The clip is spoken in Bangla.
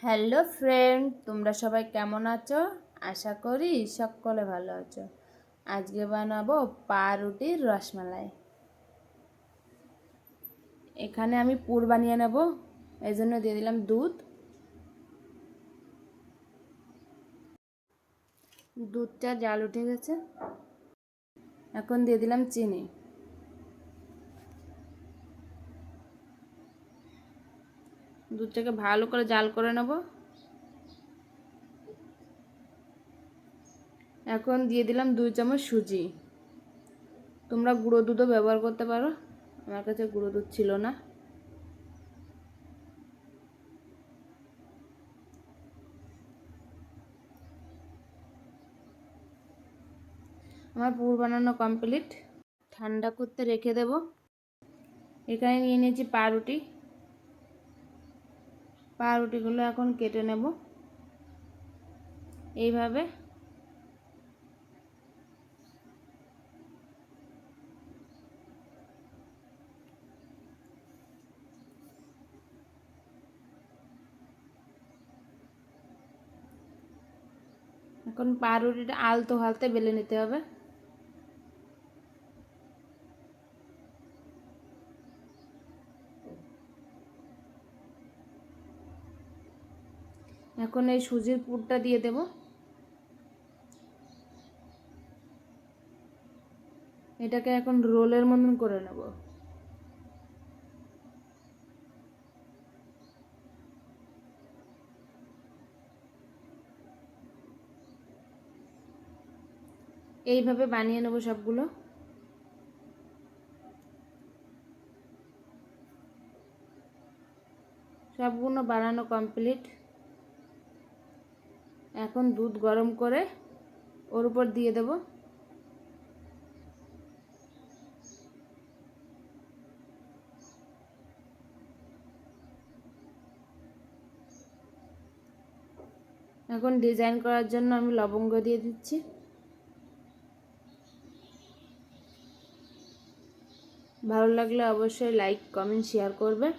হ্যালো ফ্রেন্ড, তোমরা সবাই কেমন আছো? আশা করি সকলে ভালো আছো। আজকে বানাবো পাউরুটির রসমালাই। এখানে আমি পুর বানিয়ে নেব, এই জন্য দিয়ে দিলাম দুধটা জাল উঠে গেছে। এখন দিয়ে দিলাম চিনি। দুধটাকে ভালো করে জাল করে নেব। এখন দিয়ে দিলাম 2 চামচ সুজি। তোমরা গুঁড়ো দুধও ব্যবহার করতে পারো, আমার কাছে গুঁড়ো দুধ ছিল না। আমার পুর বানানো কমপ্লিট। ঠান্ডা করতে রেখে দেব। এখানে নিয়ে নিয়েছি পাউরুটিগুলো এখন কেটে নেব এইভাবে। এখন পাউরুটিটা আলতো হালতে বেলে নিতে হবে। এখন এই সুজির পুরটা দিয়ে দেব। এটাকে এখন রোলের মতন করে নেব। এইভাবে বানিয়ে নেব সবগুলো। সবগুলো বানানো কমপ্লিট। এখন দুধ গরম করে ওর উপর দিয়ে দেব। এখন ডিজাইন করার জন্য আমি লবঙ্গ দিয়ে দিচ্ছি। ভালো লাগলে অবশ্যই লাইক, কমেন্ট, শেয়ার করবে।